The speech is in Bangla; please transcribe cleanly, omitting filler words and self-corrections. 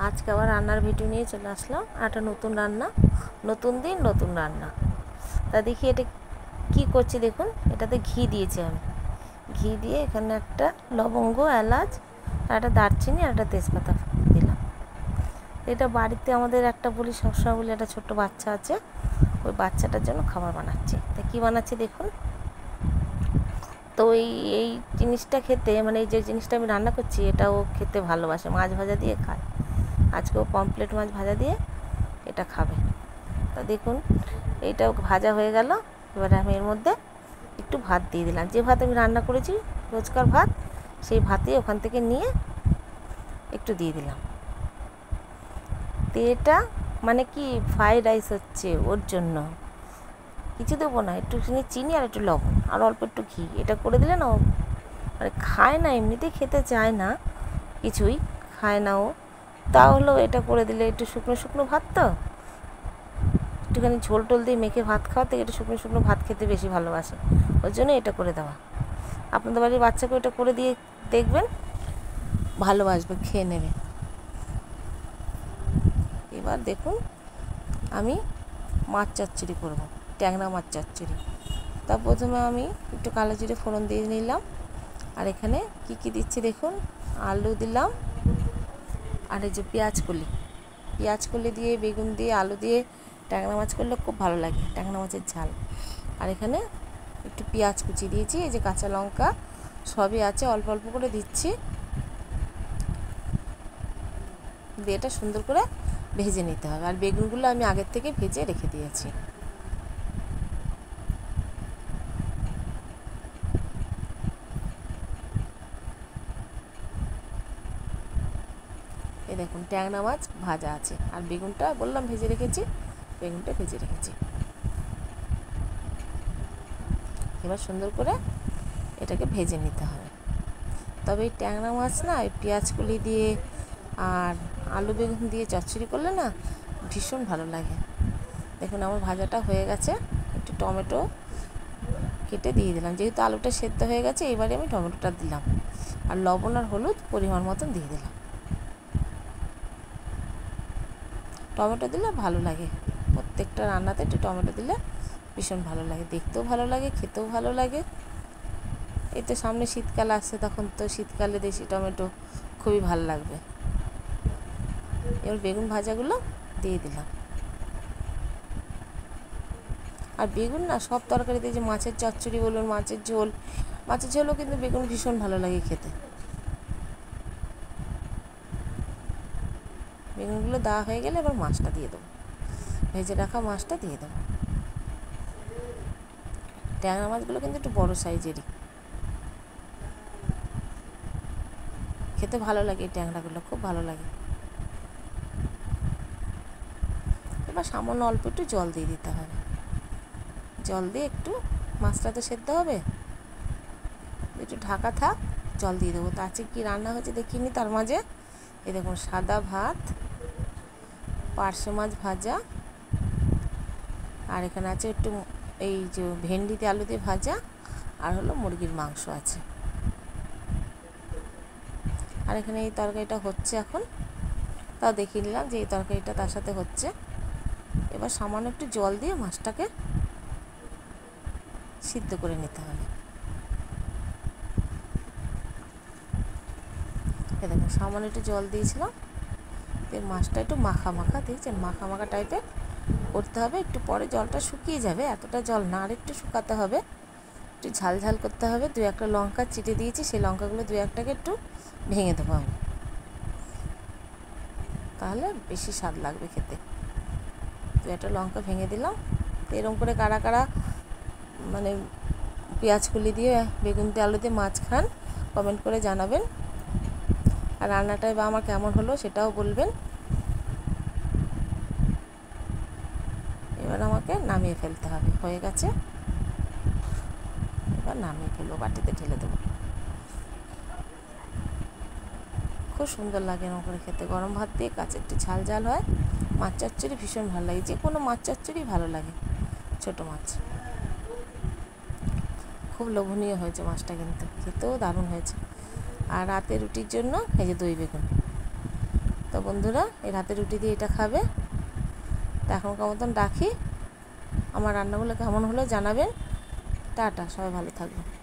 আজকে আবার রান্নার ভিডিও নিয়ে চলে আসলাম। একটা নতুন রান্না, নতুন দিন নতুন রান্না। তা দেখি এটা কি করছি দেখুন। এটাতে ঘি দিয়েছি আমি। ঘি দিয়ে এখানে একটা লবঙ্গ, এলাচ, আর একটা দারচিনি আর একটা তেজপাতা দিলাম। এটা বাড়িতে আমাদের একটা বলি, সবসময় বলি, একটা ছোট্ট বাচ্চা আছে, ওই বাচ্চাটার জন্য খাবার বানাচ্ছি। তা কী বানাচ্ছি দেখুন। তো এই জিনিসটা খেতে, মানে এই যে জিনিসটা আমি রান্না করছি, এটাও খেতে ভালোবাসে, মাছ ভাজা দিয়ে খায়। আজকেও পমফ্লেট মাছ ভাজা দিয়ে এটা খাবে। তা দেখুন, এইটাও ভাজা হয়ে গেল। এবারে আমি এর মধ্যে একটু ভাত দিয়ে দিলাম। যে ভাত আমি রান্না করেছি, রোজকার ভাত, সেই ভাতই ওখান থেকে নিয়ে একটু দিয়ে দিলাম। তো এটা মানে কি ফ্রাইড রাইস হচ্ছে, ওর জন্য কিছু দেবো না, একটুখানি চিনি আর একটু লবণ আর অল্প একটু ঘি, এটা করে দিলে না ও মানে খায় না, এমনিতেই খেতে চায় না, কিছুই খায় না ও। তাহলেও এটা করে দিলে, একটু শুকনো শুকনো ভাত, তো একটুখানি ঝোল টোল দিয়ে মেখে ভাত খাওয়া থেকে একটু শুকনো শুকনো ভাত খেতে বেশি ভালোবাসে, ওই জন্য এটা করে দেওয়া। আপনাদের বাড়ির বাচ্চাকে এটা করে দিয়ে দেখবেন, ভালোবাসবে, খেয়ে নেবে। এবার দেখুন, আমি মাছ চচ্চড়ি করবো, ট্যাংরা মাছ চচ্চড়ি। তা প্রথমে আমি একটু কালো জিরে ফোড়ন দিয়ে নিলাম। আর এখানে কি কি দিচ্ছি দেখুন। আলু দিলাম, আর এই যে পেঁয়াজ কলি দিয়ে, বেগুন দিয়ে, আলু দিয়ে ট্যাংরা মাছ করলে খুব ভালো লাগে, ট্যাংরা মাছের ঝাল। আর এখানে একটু পেঁয়াজ কুচি দিয়েছি, এই যে কাঁচা লঙ্কা সবই আছে, অল্প অল্প করে দিচ্ছি। দিয়ে এটা সুন্দর করে ভেজে নিতে হবে। আর বেগুনগুলো আমি আগের থেকে ভেজে রেখে দিয়েছি। এই দেখুন, ট্যাংরা মাছ ভাজা আছে, আর বেগুনটা বললাম ভেজে রেখেছি, বেগুনটা ভেজে রেখেছি। এবার সুন্দর করে এটাকে ভেজে নিতে হবে। তবে এই ট্যাংরা মাছ না, এই পেঁয়াজ কলি দিয়ে আর আলু বেগুন দিয়ে চচ্চড়ি করলে না ভীষণ ভালো লাগে। দেখুন আমার ভাজাটা হয়ে গেছে। একটু টমেটো কেটে দিয়ে দিলাম, যেহেতু আলুটা সেদ্ধ হয়ে গেছে, এবারে আমি টমেটোটা দিলাম। আর লবণ আর হলুদ পরিমাণ মতন দিয়ে দিলাম। টমেটো দিলে ভালো লাগে, প্রত্যেকটা রান্নাতে একটু টমেটো দিলে ভীষণ ভালো লাগে, দেখতেও ভালো লাগে, খেতেও ভালো লাগে। এই তো সামনে শীতকাল আসছে, তখন তো শীতকালে দেশি টমেটো খুবই ভালো লাগবে। এবার বেগুন ভাজাগুলো দিয়ে দিলাম। আর বেগুন না সব তরকারিতে, যে মাছের চচ্চড়ি বলুন, মাছের ঝোলও কিন্তু বেগুন ভীষণ ভালো লাগে খেতে। বেগুনগুলো দেওয়া হয়ে গেলে এবার মাছটা দিয়ে দেবো, ভেজে রাখা মাছটা দিয়ে দেবো। ট্যাংরা মাছগুলো কিন্তু একটু বড়ো সাইজেরই, খেতে ভালো লাগে, এই ট্যাংরাগুলো খুব ভালো লাগে। এবার সামান্য অল্প একটু জল দিয়ে দিতে হবে। জল দিয়ে একটু, মাছটা তো সেদ্ধ হবে, একটু ঢাকা থাক, জল দিয়ে দেবো। তা আছে কি রান্না হয়েছে দেখিনি তার মাঝে। এই দেখুন, সাদা ভাত, পার্শে মাছ ভাজা, আর এখানে আছে একটু এই যে ভেন্ডি দিয়ে আলু দিয়ে ভাজা, আর হলো মুরগির মাংস আছে। আর এখানে এই তরকারিটা হচ্ছে এখন, তাও দেখিয়ে নিলাম যে এই তরকারিটা তার সাথে হচ্ছে। এবার সামান্য একটু জল দিয়ে মাছটাকে সিদ্ধ করে নিতে হবে। এ দেখুন, সামান্য একটু জল দিয়েছিলাম, এর মাছটা একটু মাখা মাখা, দেখছেন, মাখা মাখা টাইপের করতে হবে। একটু পরে জলটা শুকিয়ে যাবে, এতটা জল না, আর একটু শুকাতে হবে, একটু ঝাল ঝাল করতে হবে। 2-1টা লঙ্কা চিটে দিয়েছি, সেই লঙ্কাগুলো 2-1টাকে একটু ভেঙে দেবো আমি, তাহলে বেশি স্বাদ লাগবে খেতে। 2-1টা লঙ্কা ভেঙে দিলাম। এরকম করে কারা কারা মানে পেঁয়াজ কুলি দিয়ে, বেগুন দিয়ে, আলু দিয়ে মাছ খান, কমেন্ট করে জানাবেন। আর রান্নাটাই বা আমার কেমন হলো সেটাও বলবেন। এবার আমাকে নামিয়ে ফেলতে হবে, হয়ে গেছে। এবার নামিয়ে ফেলবো, বাটিতে ঢেলে দেবো। খুব সুন্দর লাগে এরকম করে খেতে, গরম ভাত দিয়ে, কাছে একটু ঝাল ঝাল হয়। মাছ চচ্চড়ি ভীষণ ভালো লাগে, যে কোনো মাছ চচ্চড়ি ভালো লাগে। ছোটো মাছ খুব লোভনীয় হয়েছে মাছটা, কিন্তু খেতেও দারুণ হয়েছে। আর রাতে রুটির জন্য এই যে দই বেগুন, তো বন্ধুরা এর হাতে রুটি দিয়ে এটা খাবে। তো এখনকার মতন রাখি। আমার রান্নাগুলো কেমন হলো জানাবেন। টাটা, সবাই ভালো থাকবেন।